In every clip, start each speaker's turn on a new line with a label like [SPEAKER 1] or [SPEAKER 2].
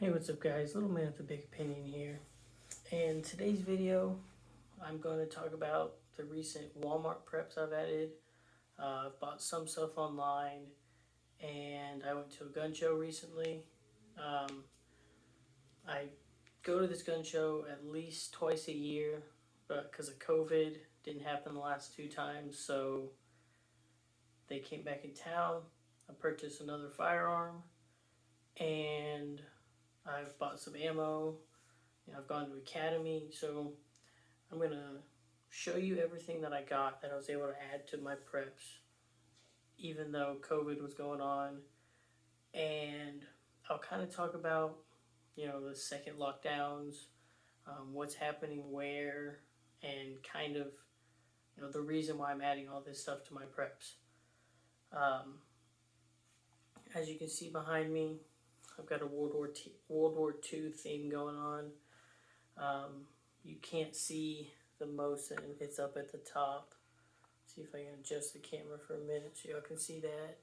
[SPEAKER 1] Hey, what's up guys? Little man with a big opinion here. In today's video, I'm going to talk about the recent Walmart preps I've added. I've bought some stuff online, and I went to a gun show recently. I go to this gun show at least twice a year, but because of COVID, didn't happen the last two times, so they came back in town. I purchased another firearm, and I've bought some ammo. I've gone to Academy, so I'm going to show you everything that I got that I was able to add to my preps, even though COVID was going on. And I'll kind of talk about, the second lockdowns, what's happening where, and kind of, the reason why I'm adding all this stuff to my preps. As you can see behind me, I've got a World War II theme going on. You can't see the Mosin, it's up at the top. See if I can adjust the camera for a minute so y'all can see that.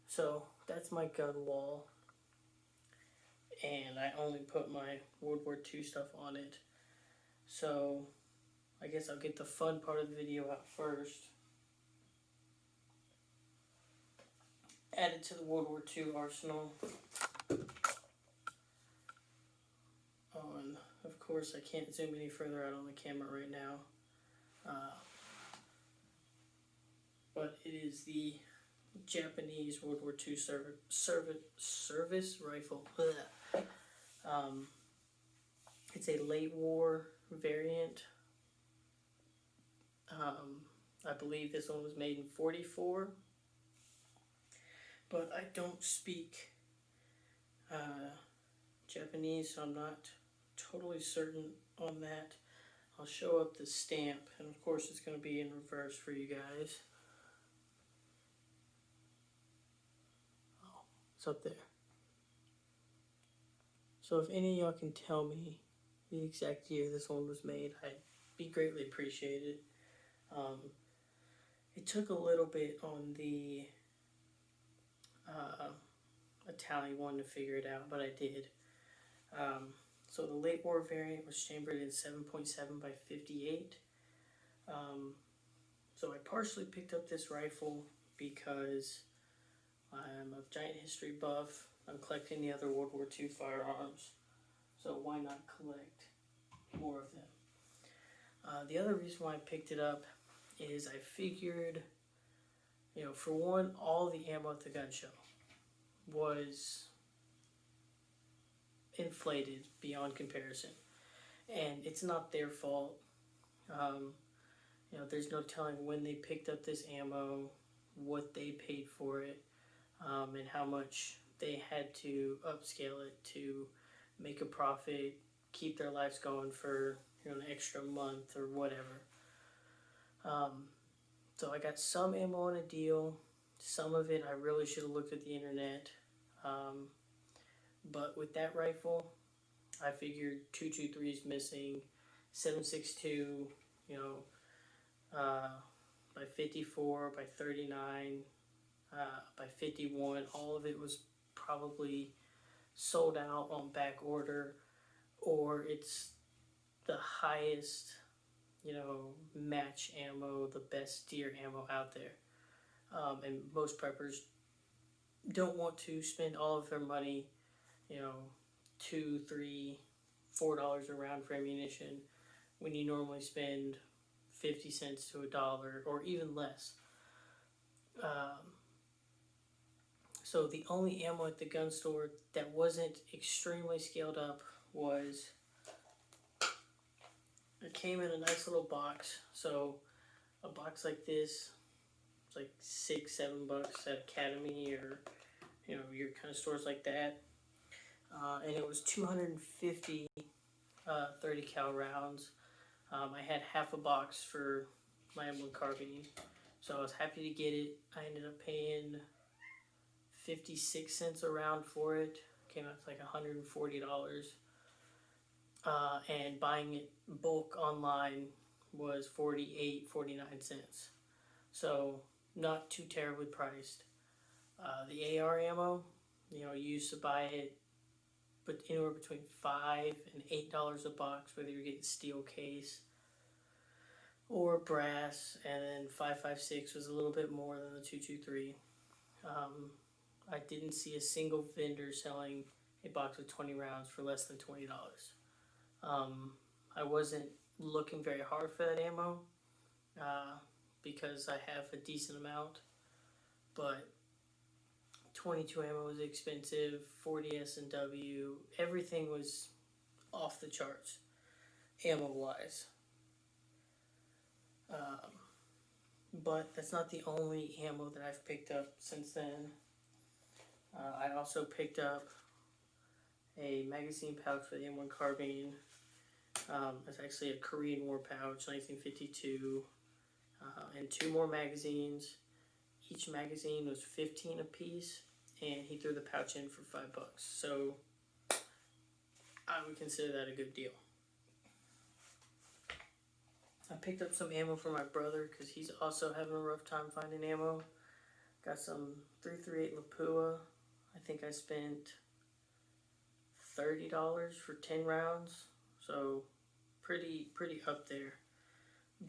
[SPEAKER 1] So that's my gun wall, and I only put my World War II stuff on it. So I guess I'll get the fun part of the video out first. Added to the World War II arsenal. Oh, and of course I can't zoom any further out on the camera right now. But it is the Japanese World War II service rifle. It's a late war variant. I believe this one was made in 1944, but I don't speak Japanese, so I'm not totally certain on that. I'll show up the stamp, and of course it's going to be in reverse for you guys. Oh, it's up there. So if any of y'all can tell me the exact year this one was made, I'd be greatly appreciated. It took a little bit on the Italian one to figure it out, but I did. So the late war variant was chambered in 7.7 by 58. So I partially picked up this rifle because I'm a giant history buff. I'm collecting the other World War II firearms, so why not collect more of them? The other reason why I picked it up is I figured, for one, all the ammo at the gun show was inflated beyond comparison, and it's not their fault. There's no telling when they picked up this ammo, what they paid for it, and how much they had to upscale it to make a profit, keep their lives going for an extra month or whatever. So I got some ammo on a deal. Some of it I really should have looked at the internet. But with that rifle, I figured 223 is missing, 7.62, by 54, by 39, by 51. All of it was probably sold out on back order, or it's the highest, match ammo, the best deer ammo out there. And most preppers don't want to spend all of their money, $2, $3, $4 a round for ammunition when you normally spend 50 cents to $1 or even less. So the only ammo at the gun store that wasn't extremely scaled up was, it came in a nice little box. So a box like this, it's like $6-7 at Academy or your kind of stores like that. And it was 250 30 cal rounds. I had half a box for my M1 carbine, so I was happy to get it. I ended up paying 56 cents a round for it. Came out to like $140. And buying it bulk online was 49 cents. So not too terribly priced. The AR ammo, you used to buy it but anywhere between $5 and $8 a box, whether you're getting steel case or brass, and then 5.56 was a little bit more than the 223. I didn't see a single vendor selling a box of 20 rounds for less than $20. I wasn't looking very hard for that ammo uh, because I have a decent amount, but 22 ammo was expensive, 40 S&W, everything was off the charts, ammo-wise. But that's not the only ammo that I've picked up since then. I also picked up a magazine pouch for the M1 carbine. It's actually a Korean War pouch, 1952, and 2 more magazines. Each magazine was 15 a piece, and he threw the pouch in for $5. So I would consider that a good deal. I picked up some ammo for my brother because he's also having a rough time finding ammo. Got some 338 Lapua. I think I spent $30 for 10 rounds, so pretty up there.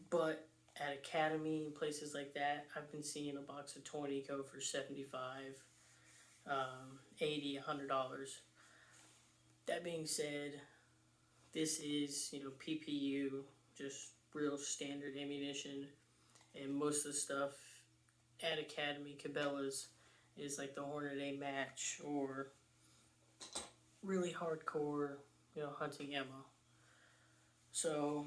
[SPEAKER 1] But at Academy and places like that, I've been seeing a box of 20 go for $75, $80, $100. That being said, this is, PPU, just real standard ammunition, and most of the stuff at Academy, Cabela's, is like the Hornet A match or really hardcore, hunting ammo. So,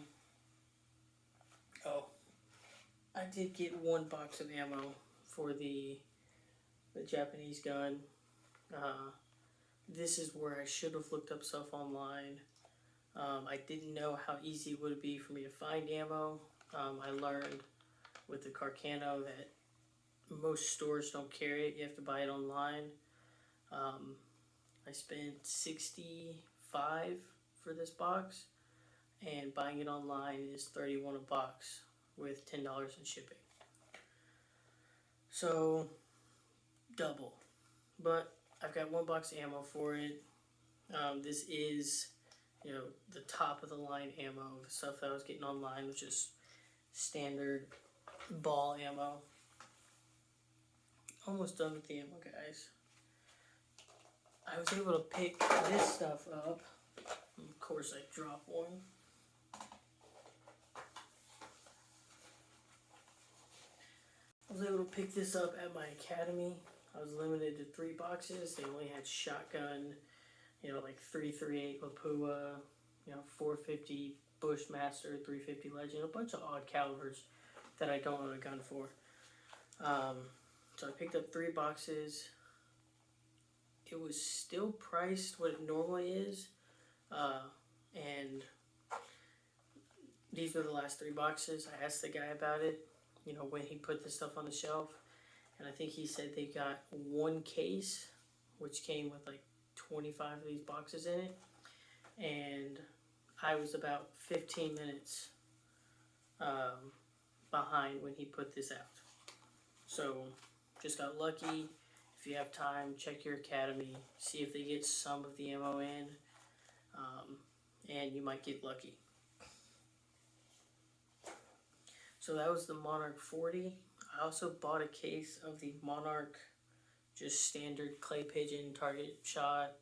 [SPEAKER 1] I did get 1 box of ammo for the Japanese gun. This is where I should have looked up stuff online. I didn't know how easy it would be for me to find ammo. I learned with the Carcano that most stores don't carry it. You have to buy it online. I spent $65 for this box, and buying it online is $31 a box with $10 in shipping. So double. But I've got 1 box of ammo for it. This is, the top of the line ammo. The stuff that I was getting online was just standard ball ammo. Almost done with the ammo, guys. I was able to pick this stuff up. Of course, I dropped one. I was able to pick this up at my academy. I was limited to 3 boxes. They only had shotgun, like 338 Lapua, 450 Bushmaster, 350 Legend, a bunch of odd calibers that I don't own a gun for. So I picked up 3 boxes. It was still priced what it normally is, and these were the last 3 boxes. I asked the guy about it, when he put this stuff on the shelf, and I think he said they got 1 case, which came with like 25 of these boxes in it, and I was about 15 minutes behind when he put this out. So just got lucky. If you have time, check your academy, see if they get some of the ammo in, and you might get lucky. So that was the Monarch 40. I also bought a case of the Monarch, just standard clay pigeon target shot,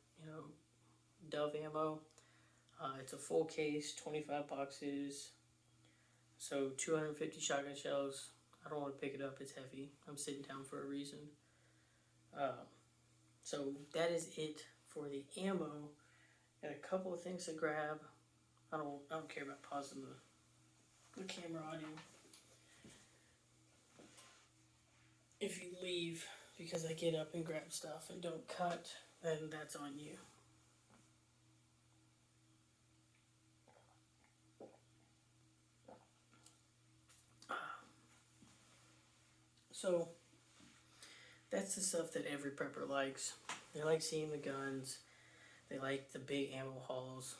[SPEAKER 1] Dove ammo. It's a full case, 25 boxes, so 250 shotgun shells. I don't want to pick it up, it's heavy. I'm sitting down for a reason. So that is it for the ammo. Got a couple of things to grab. I don't care about pausing the camera on you. If you leave because I get up and grab stuff and don't cut, then that's on you. So that's the stuff that every prepper likes. They like seeing the guns. They like the big ammo hauls.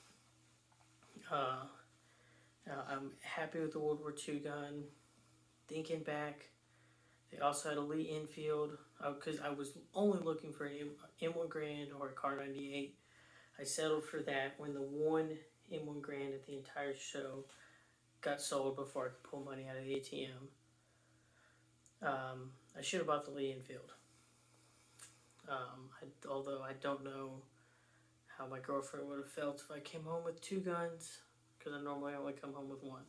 [SPEAKER 1] I'm happy with the World War II gun. Thinking back, they also had a Lee Enfield, because I was only looking for an M1 Grand or a Car 98. I settled for that when the one in 1 grand at the entire show got sold before I could pull money out of the ATM. I should have bought the Lee Enfield. Although I don't know how my girlfriend would have felt if I came home with 2 guns, because I normally only come home with 1.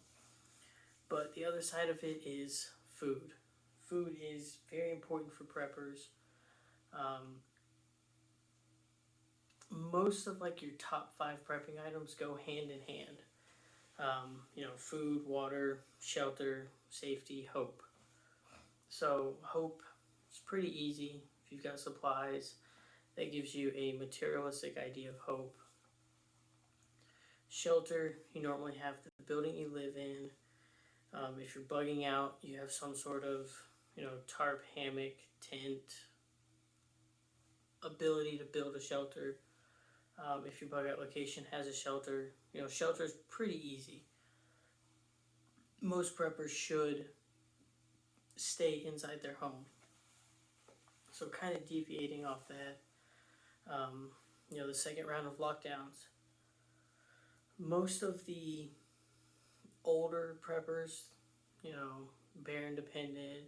[SPEAKER 1] But the other side of it is food. Food is very important for preppers. Most of like your top 5 prepping items go hand in hand. Food, water, shelter, safety, hope. So hope is pretty easy if you've got supplies. That gives you a materialistic idea of hope. Shelter, you normally have the building you live in. If you're bugging out, you have some sort of, tarp, hammock, tent, ability to build a shelter. If your bug out location has a shelter, shelter is pretty easy. Most preppers should stay inside their home. So kind of deviating off that, the second round of lockdowns, most of the older preppers, Bear Independent,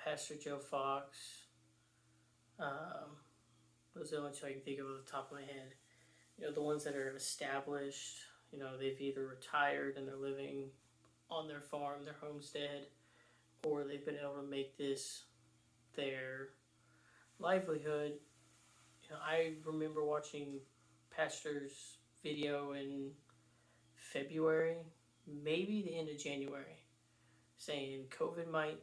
[SPEAKER 1] Pastor Joe Fox, those are the only two I can think of off the top of my head. The ones that are established, they've either retired and they're living on their farm, their homestead, or they've been able to make this their livelihood. I remember watching Pastor's video in February, maybe the end of January, saying COVID might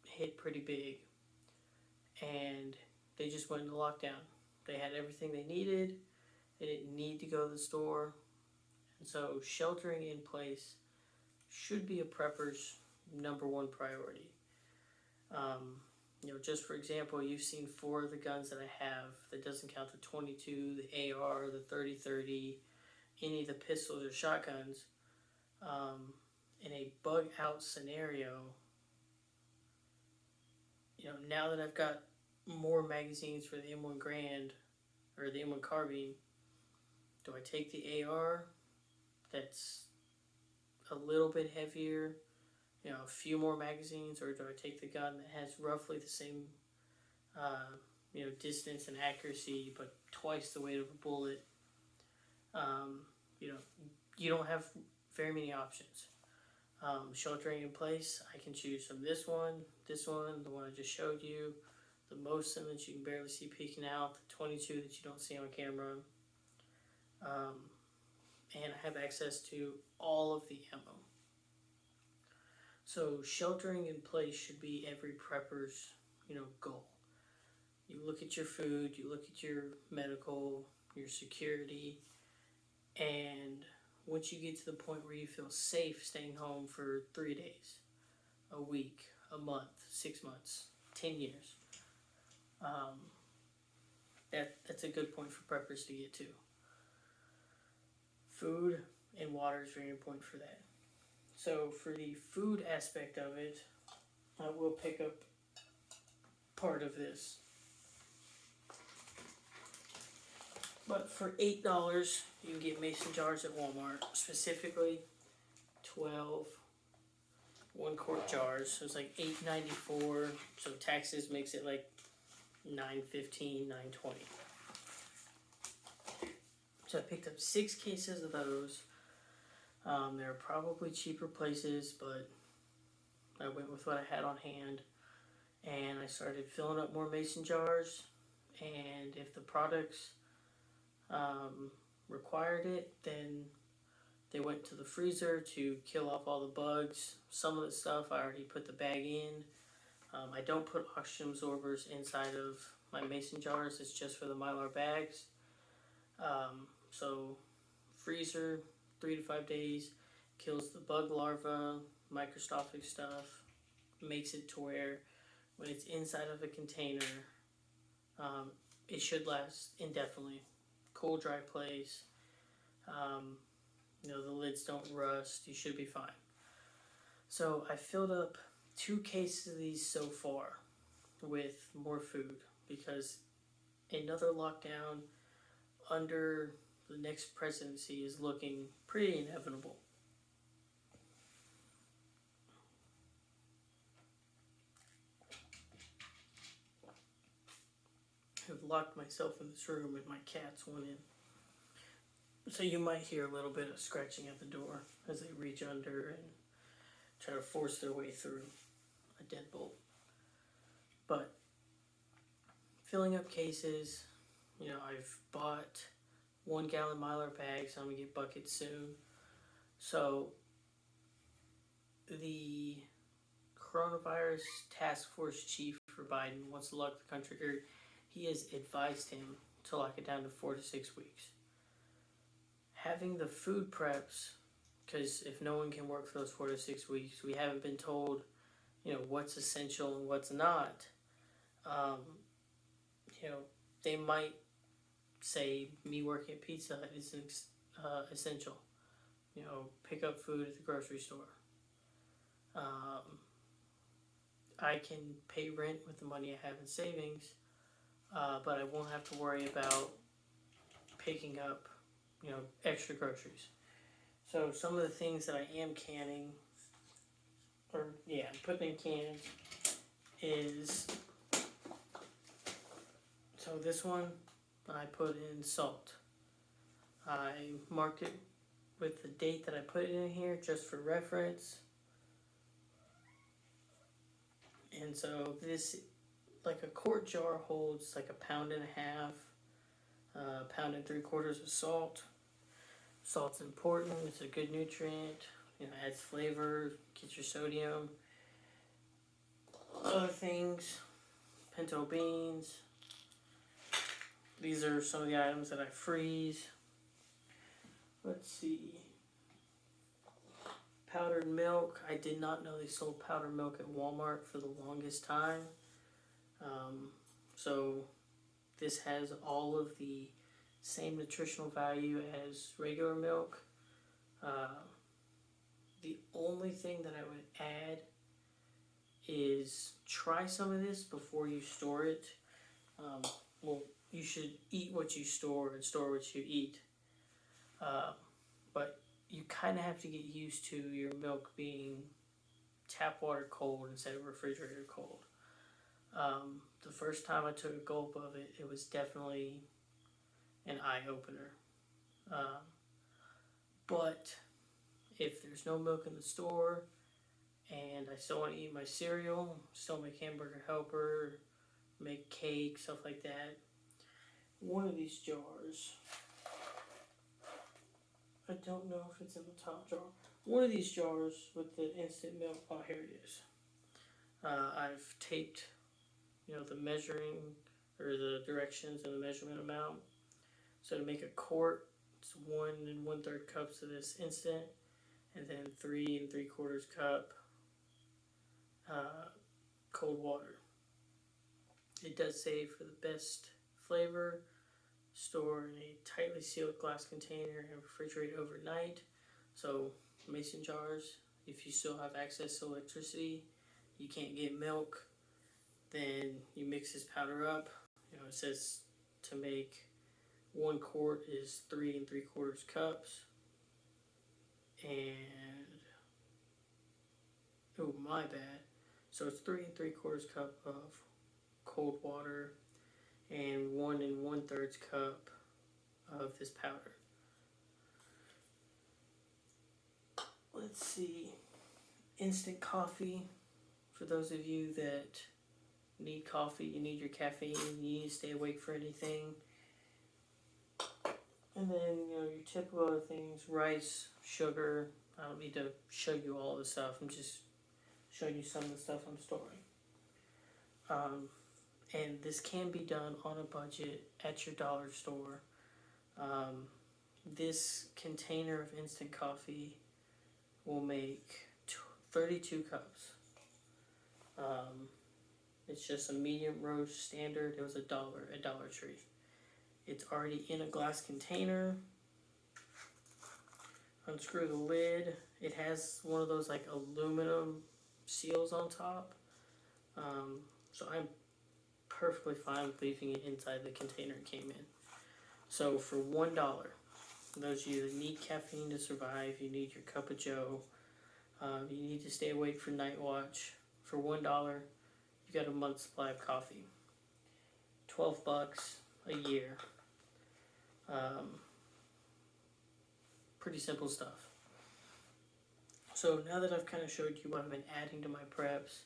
[SPEAKER 1] hit pretty big, and they just went into lockdown. They had everything they needed. They didn't need to go to the store. And so sheltering in place should be a prepper's number 1 priority. Just for example, you've seen 4 of the guns that I have. That doesn't count the 22, the AR, the 30-30, any of the pistols or shotguns. In a bug out scenario, now that I've got more magazines for the M1 Grand or the M1 carbine, do I take the AR that's a little bit heavier, a few more magazines, or do I take the gun that has roughly the same distance and accuracy but twice the weight of a bullet? You don't have very many options. Sheltering in place, I can choose from this one, the one I just showed you, the Mosin that you can barely see peeking out, the 22 that you don't see on camera, and I have access to all of the ammo. So sheltering in place should be every prepper's, goal. You look at your food, you look at your medical, your security, and once you get to the point where you feel safe staying home for 3 days, a week, a month, 6 months, 10 years, that's a good point for preppers to get to. Food and water is very important for that. So for the food aspect of it, I will pick up part of this. But for $8, you can get mason jars at Walmart, specifically 12 1-quart jars. So it's like $8.94. So taxes makes it like $9.15, $9.20. So I picked up 6 cases of those. There are probably cheaper places, but I went with what I had on hand, and I started filling up more mason jars. And if the products required it, then they went to the freezer to kill off all the bugs. Some of the stuff I already put the bag in. I don't put oxygen absorbers inside of my mason jars. It's just for the Mylar bags. So freezer, 3 to 5 days, kills the bug larva, microscopic stuff, makes it to where when it's inside of a container, it should last indefinitely. Cool, dry place. The lids don't rust. You should be fine. So I filled up 2 cases of these so far with more food because another lockdown, under the next presidency is looking pretty inevitable. I've locked myself in this room and my cats went in. So you might hear a little bit of scratching at the door as they reach under and try to force their way through a deadbolt. But filling up cases, I've bought 1 gallon Mylar bags. I'm gonna get buckets soon. So the coronavirus task force chief for Biden wants to lock the country, or he has advised him to lock it down to 4 to 6 weeks. Having the food preps, because if no one can work for those 4 to 6 weeks, we haven't been told, what's essential and what's not. They might say me working at Pizza Hut is essential. Pick up food at the grocery store. I can pay rent with the money I have in savings, but I won't have to worry about picking up, extra groceries. So some of the things that I am canning, putting in cans is, so this one I put in salt. I marked it with the date that I put it in here just for reference. And so this, like a quart jar holds like 1.5 pounds, 1 3/4 pounds of salt. Salt's important, it's a good nutrient, adds flavor, gets your sodium. Other things, pinto beans. These are some of the items that I freeze. Let's see. Powdered milk. I did not know they sold powdered milk at Walmart for the longest time. So this has all of the same nutritional value as regular milk. The only thing that I would add is try some of this before you store it. You should eat what you store and store what you eat. But you kind of have to get used to your milk being tap water cold instead of refrigerator cold. The first time I took a gulp of it, it was definitely an eye-opener. But if there's no milk in the store and I still want to eat my cereal, still make Hamburger Helper, make cake, stuff like that, one of these jars, I don't know if it's in the top jar, one of these jars with the instant milk, here it is. I've taped, the measuring or the directions and the measurement amount. So to make a quart, it's 1 1/3 cups of this instant, and then 3 3/4 cup cold water. It does say for the best flavor, store in a tightly sealed glass container and refrigerate overnight. So mason jars, if you still have access to electricity, you can't get milk, then you mix this powder up. It says to make 1 quart is 3 3/4 cups. And, oh, my bad. So it's 3 3/4 cup of cold water and 1 1/3 cup of this powder. Let's see. Instant coffee. For those of you that need coffee, you need your caffeine, you need to stay awake for anything. And then, your typical other things, rice, sugar. I don't need to show you all the stuff. I'm just showing you some of the stuff I'm storing. And this can be done on a budget at your dollar store. This container of instant coffee will make 32 cups. It's just a medium roast standard. It was $1 at Dollar Tree. It's already in a glass container. Unscrew the lid. It has one of those like aluminum seals on top. So I'm perfectly fine with leaving it inside the container it came in. So for $1, those of you that need caffeine to survive, you need your cup of joe, you need to stay awake for night watch. For $1, you got a month's supply of coffee. $12 a year. Pretty simple stuff. So now that I've kind of showed you what I've been adding to my preps,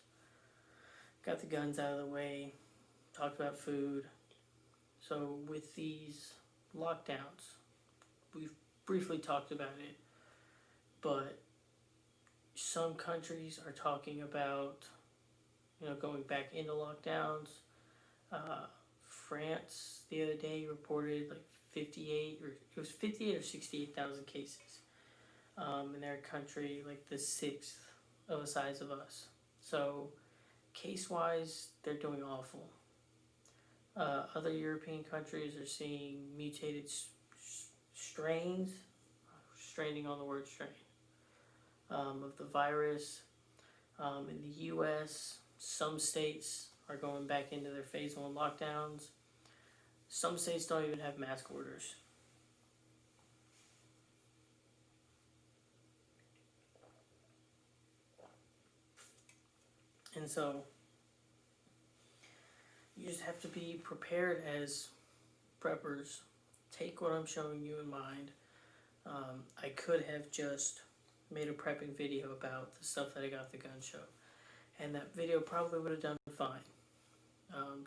[SPEAKER 1] got the guns out of the way, talked about food. So with these lockdowns, we've briefly talked about it, but some countries are talking about, going back into lockdowns. France the other day reported like 58 or 68,000 cases in their country, like the sixth of the size of us. So case-wise, they're doing awful. Other European countries are seeing mutated strains, straining on the word strain, of the virus. In the U.S., some states are going back into their phase 1 lockdowns. Some states don't even have mask orders. And so you just have to be prepared as preppers. Take what I'm showing you in mind. I could have just made a prepping video about the stuff that I got at the gun show, and that video probably would have done fine.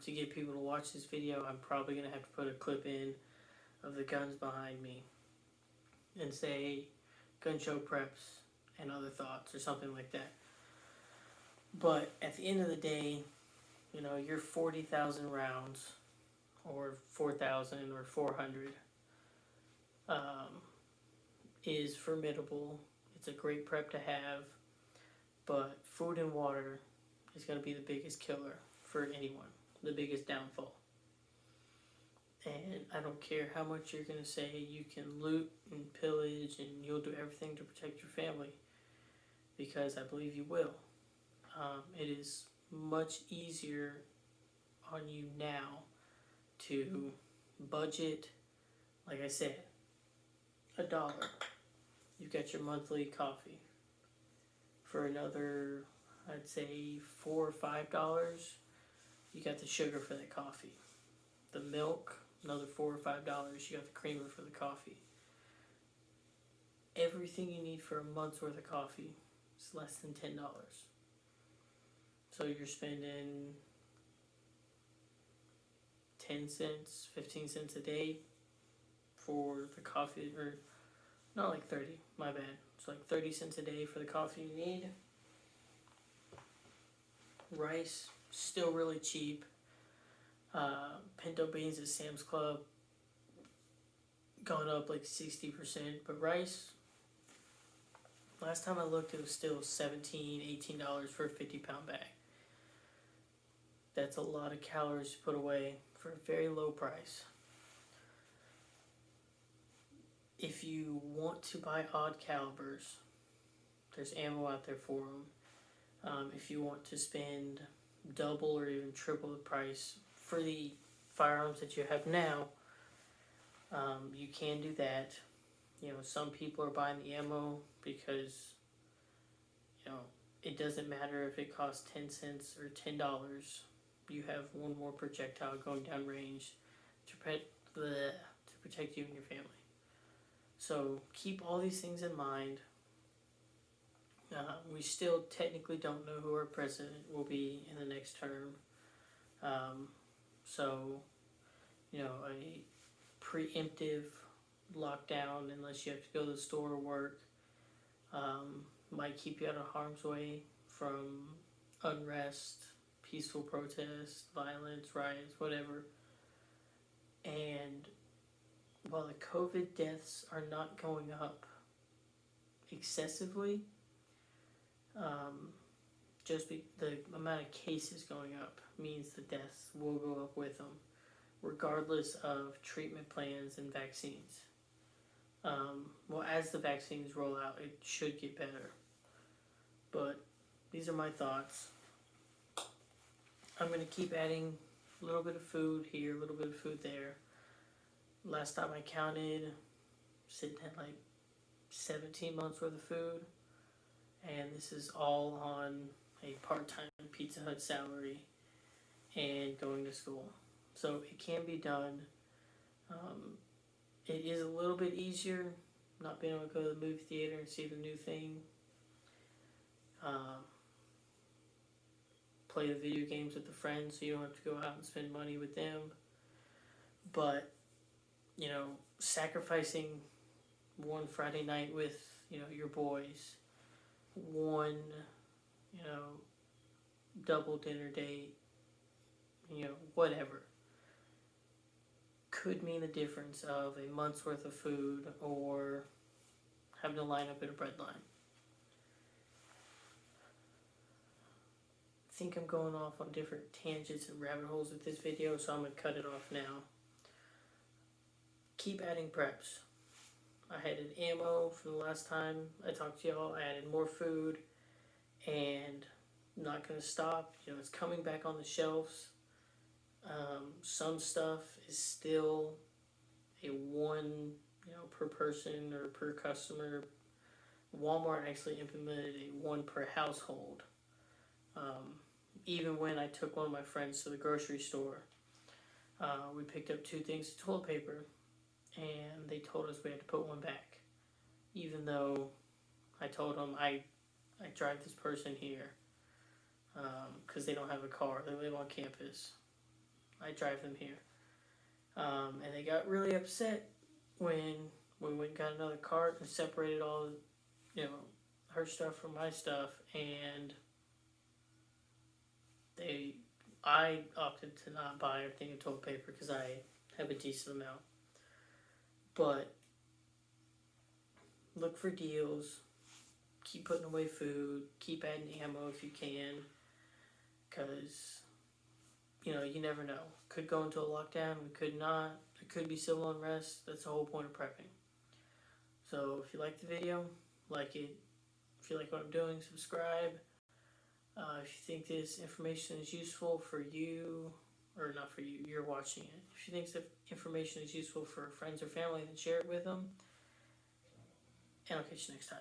[SPEAKER 1] To get people to watch this video, I'm probably going to have to put a clip in of the guns behind me and say gun show preps and other thoughts or something like that. But at the end of the day, your 40,000 rounds or 4,000 or 400 is formidable. It's a great prep to have, but food and water is going to be the biggest killer for anyone, the biggest downfall. And I don't care how much you're going to say you can loot and pillage and you'll do everything to protect your family, because I believe you will. It is much easier on you now to budget, like I said, $1. You've got your monthly coffee. For another, I'd say $4 or $5, you got the sugar for that coffee. The milk, another $4 or $5, you got the creamer for the coffee. Everything you need for a month's worth of coffee is less than $10. So you're spending 10 cents, 15 cents a day for the coffee, or not, like 30, my bad. It's like 30 cents a day for the coffee you need. Rice, still really cheap. Pinto beans at Sam's Club, gone up like 60%, but rice, last time I looked, it was still $17, $18 for a 50-pound bag. That's a lot of calories to put away for a very low price. If you want to buy odd calibers, there's ammo out there for them. If you want to spend double or even triple the price for the firearms that you have now, you can do that. Some people are buying the ammo because, it doesn't matter if it costs 10 cents or $10. You have one more projectile going down range to protect you and your family. So keep all these things in mind. We still technically don't know who our president will be in the next term. So, a preemptive lockdown, unless you have to go to the store or work, might keep you out of harm's way from unrest, peaceful protest, violence, riots, whatever. And while the COVID deaths are not going up excessively, the amount of cases going up means the deaths will go up with them, regardless of treatment plans and vaccines. As the vaccines roll out, it should get better. But these are my thoughts. I'm going to keep adding a little bit of food here, a little bit of food there. Last time I counted, sitting at like 17 months worth of food, and this is all on a part-time Pizza Hut salary and going to school. So it can be done. Um, it is a little bit easier not being able to go to the movie theater and see the new thing. Um, Play the video games with the friends so you don't have to go out and spend money with them. But, sacrificing one Friday night with, your boys, one, you know, double dinner date, whatever, could mean the difference of a month's worth of food or having to line up at a bread line. I think I'm going off on different tangents and rabbit holes with this video, so I'm going to cut it off now. Keep adding preps. I added ammo from the last time I talked to y'all. I added more food, and I'm not going to stop. It's coming back on the shelves. Some stuff is still a one, per person or per customer. Walmart actually implemented a one per household. Even when I took one of my friends to the grocery store, we picked up 2 things of toilet paper, and they told us we had to put one back. Even though I told them I drive this person here because they don't have a car. They live on campus. I drive them here. And they got really upset when we went and got another cart and separated all, her stuff from my stuff, and I opted to not buy everything in toilet paper because I have a decent amount. But look for deals, keep putting away food, keep adding ammo if you can, because, you never know. Could go into a lockdown, we could not. There could be civil unrest. That's the whole point of prepping. So if you like the video, like it. If you like what I'm doing, subscribe. If you think this information is useful for you, or not for you, you're watching it. If you think the information is useful for friends or family, then share it with them. And I'll catch you next time.